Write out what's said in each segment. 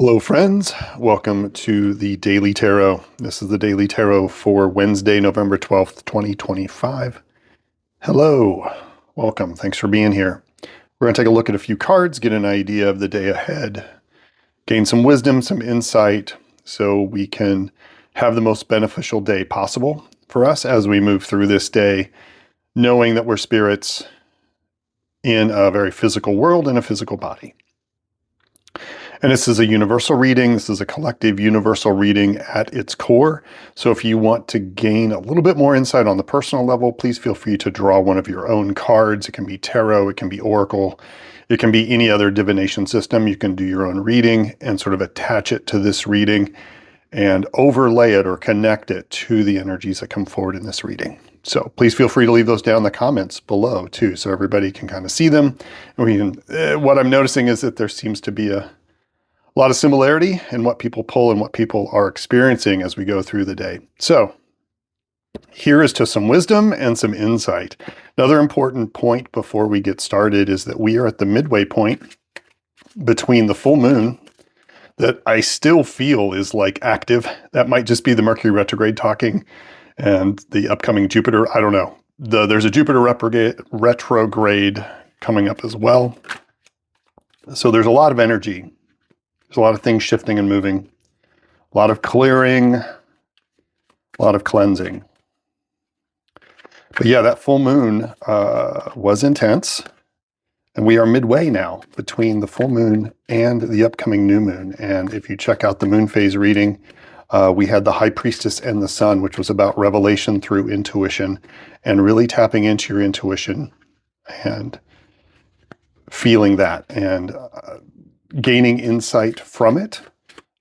Hello, friends. Welcome to the Daily Tarot. This is the Daily Tarot for Wednesday, November 12th, 2025. Hello. Welcome. Thanks for being here. We're going to take a look at a few cards, get an idea of the day ahead, gain some wisdom, some insight, so we can have the most beneficial day possible for us as we move through this day, knowing that we're spirits in a very physical world and a physical body. And this is a universal reading. This is a collective universal reading at its core. So if you want to gain a little bit more insight on the personal level, please feel free to draw one of your own cards. It can be tarot, it can be oracle, it can be any other divination system. You can do your own reading and sort of attach it to this reading and overlay it or connect it to the energies that come forward in this reading. So please feel free to leave those down in the comments below too, so everybody can kind of see them. And we can, what I'm noticing is that there seems to be a lot of similarity in what people pull and what people are experiencing as we go through the day. So here is to some wisdom and some insight. Another important point before we get started is that we are at the midway point between the full moon that I still feel is like active. That might just be the Mercury retrograde talking, and the upcoming Jupiter. I don't know. There's a Jupiter retrograde coming up as well. So there's a lot of energy. There's a lot of things shifting and moving, a lot of clearing, a lot of cleansing. But yeah, that full moon was intense, and we are midway now between the full moon and the upcoming new moon. And if you check out the moon phase reading, we had the High Priestess and the Sun, which was about revelation through intuition and really tapping into your intuition and feeling that and gaining insight from it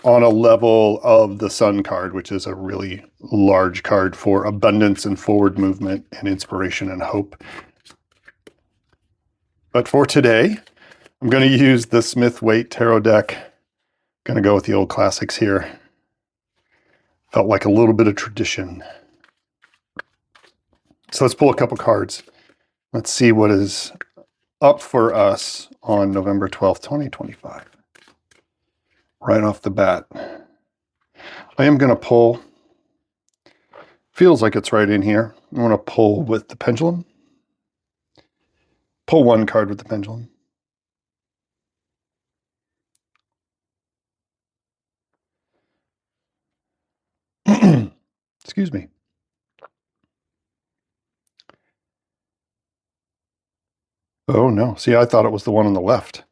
on a level of the Sun card, which is a really large card for abundance and forward movement and inspiration and hope. But for today, I'm going to use the Smith-Waite Tarot deck. I'm going to go with the old classics here. Felt like a little bit of tradition. So let's pull a couple cards. Let's see what is up for us on November 12th, 2025. Right off the bat, I am going to pull, feels like it's right in here. I'm going to pull with the pendulum. Pull one card with the pendulum. Excuse me. Oh no, see, I thought it was the one on the left,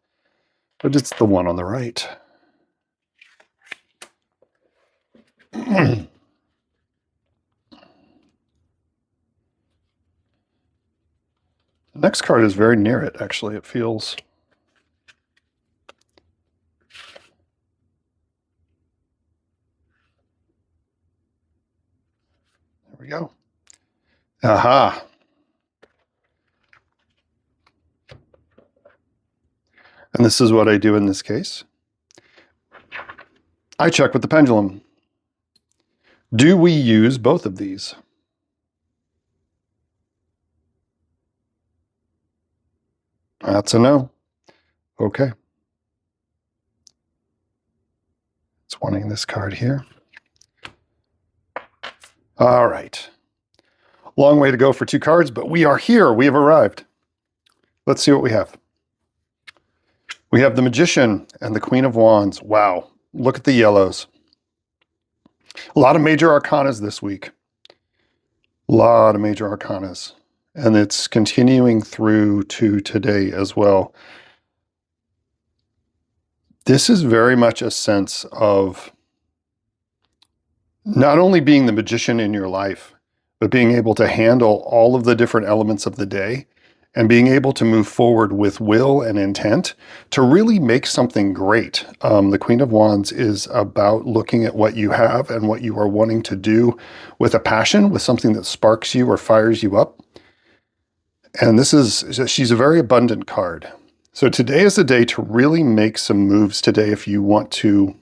but it's the one on the right. The next card is very near it, actually. It feels... There we go. Aha. And this is what I do in this case. I check with the pendulum. Do we use both of these? That's a no. Okay. It's wanting this card here. All right. Long way to go for two cards, but we are here. We have arrived. Let's see what we have. We have the Magician and the Queen of Wands. Wow. Look at the yellows. A lot of major arcanas this week. A lot of major arcanas. And it's continuing through to today as well. This is very much a sense of not only being the magician in your life, but being able to handle all of the different elements of the day and being able to move forward with will and intent to really make something great. The Queen of Wands is about looking at what you have and what you are wanting to do with a passion, with something that sparks you or fires you up. And she's a very abundant card. So today is the day to really make some moves today if you want to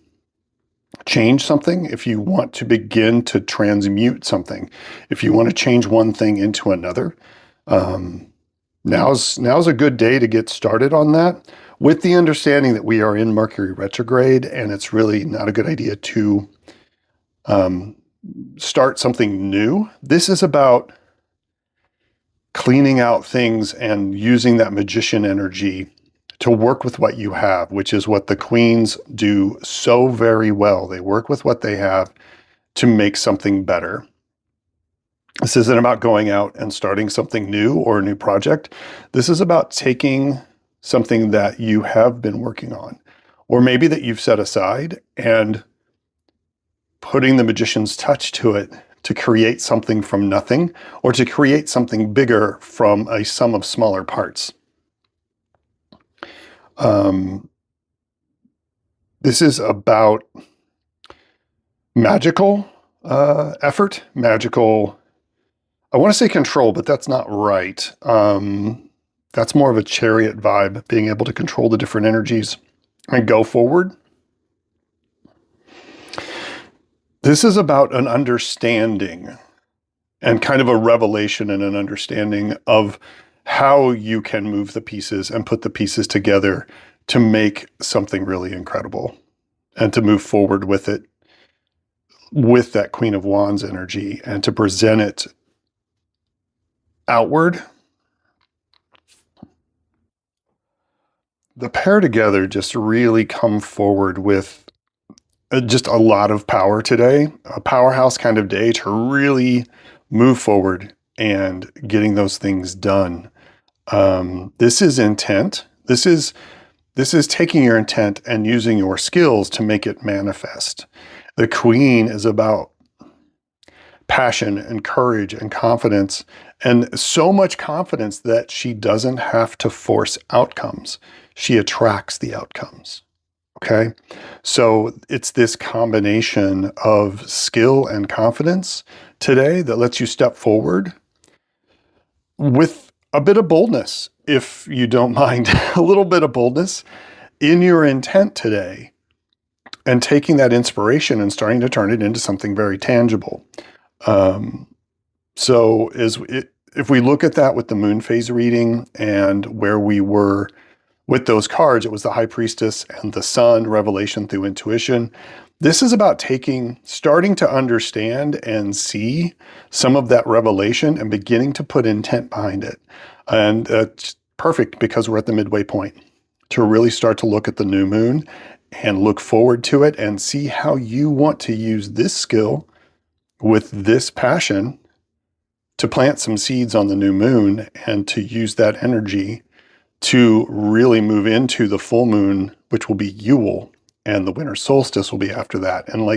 change something, if you want to begin to transmute something, if you want to change one thing into another. Now's a good day to get started on that. with the understanding that we are in Mercury retrograde and it's really not a good idea to start something new. This is about cleaning out things and using that magician energy to work with what you have, which is what the queens do so very well. They work with what they have to make something better. This isn't about going out and starting something new or a new project. This is about taking something that you have been working on, or maybe that you've set aside, and putting the magician's touch to it to create something from nothing, or to create something bigger from a sum of smaller parts. This is about magical effort, magical, I want to say control, but that's not right. That's more of a chariot vibe, being able to control the different energies and go forward. This is about an understanding and kind of a revelation and an understanding of how you can move the pieces and put the pieces together to make something really incredible and to move forward with it, with that Queen of Wands energy, and to present it outward. The pair together just really come forward with just a lot of power today, a powerhouse kind of day to really move forward and getting those things done. This is intent. This is taking your intent and using your skills to make it manifest. The Queen is about passion and courage and confidence, and so much confidence that she doesn't have to force outcomes. She attracts the outcomes. Okay. So it's this combination of skill and confidence today that lets you step forward with a bit of boldness, if you don't mind, a little bit of boldness in your intent today, and taking that inspiration and starting to turn it into something very tangible. So if we look at that with the moon phase reading and where we were with those cards, it was the High Priestess and the Sun, revelation through intuition. This is about starting to understand and see some of that revelation and beginning to put intent behind it. And it's perfect because we're at the midway point to really start to look at the new moon and look forward to it and see how you want to use this skill with this passion to plant some seeds on the new moon and to use that energy to really move into the full moon, which will be Yule, and the winter solstice will be after that. And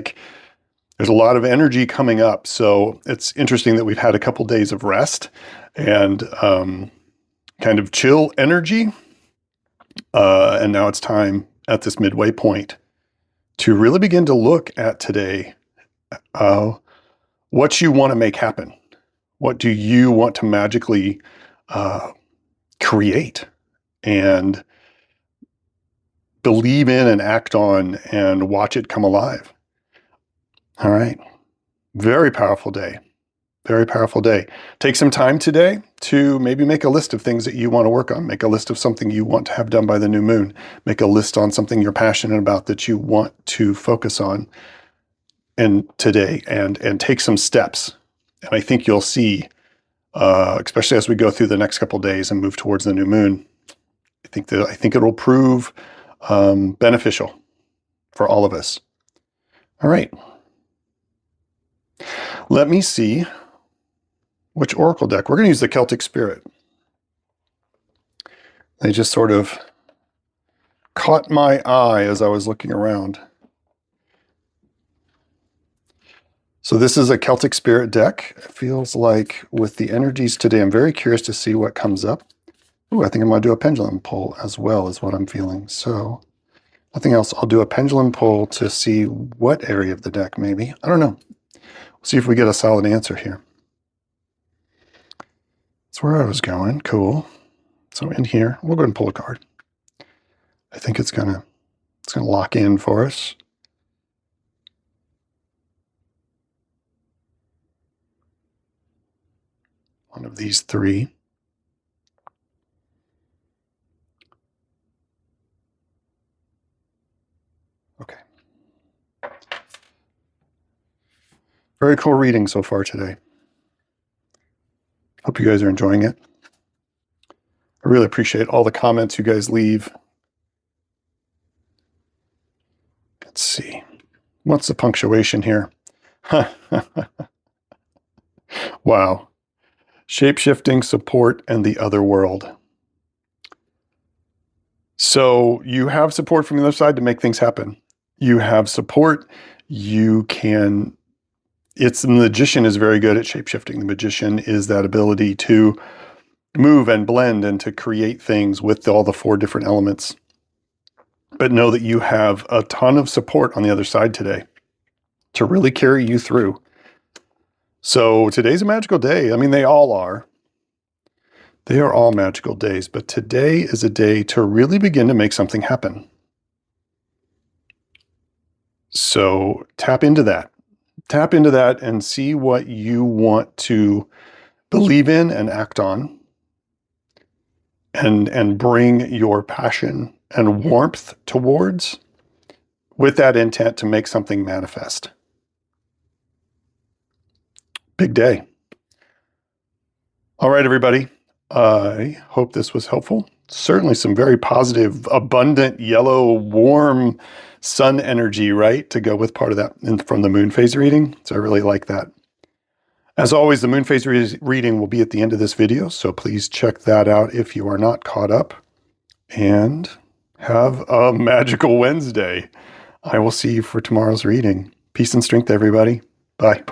there's a lot of energy coming up. So it's interesting that we've had a couple days of rest and kind of chill energy. And now it's time at this midway point to really begin to look at today, what you want to make happen. What do you want to magically create and believe in and act on and watch it come alive? All right. Very powerful day. Very powerful day. Take some time today to maybe make a list of things that you want to work on. Make a list of something you want to have done by the new moon. Make a list on something you're passionate about that you want to focus on today, and take some steps. And I think you'll see, especially as we go through the next couple of days and move towards the new moon, I think it'll prove beneficial for all of us. All right. Let me see which oracle deck. We're going to use the Celtic Spirit. They just sort of caught my eye as I was looking around. So this is a Celtic Spirit deck. It feels like with the energies today, I'm very curious to see what comes up. Ooh, I think I'm going to do a pendulum pull as well, is what I'm feeling. So nothing else. I'll do a pendulum pull to see what area of the deck maybe. I don't know. We'll see if we get a solid answer here. That's where I was going. Cool. So in here, we'll go ahead and pull a card. I think it's gonna lock in for us. One of these three. Very cool reading so far today. Hope you guys are enjoying it. I really appreciate all the comments you guys leave. Let's see. What's the punctuation here? Wow. Shape-shifting, support, and the other world. So you have support from the other side to make things happen. You have support. You can... The magician is very good at shape-shifting. The magician is that ability to move and blend and to create things with all the 4 different elements. But know that you have a ton of support on the other side today to really carry you through. So today's a magical day. I mean, they all are. They are all magical days, but today is a day to really begin to make something happen. So tap into that. Tap into that and see what you want to believe in and act on, and bring your passion and warmth towards, with that intent to make something manifest. Big day. All right, everybody. I hope this was helpful. Certainly some very positive, abundant, yellow, warm sun energy, right? To go with part of that from the moon phase reading. So I really like that. As always, the moon phase reading will be at the end of this video. So please check that out if you are not caught up. And have a magical Wednesday. I will see you for tomorrow's reading. Peace and strength, everybody. Bye.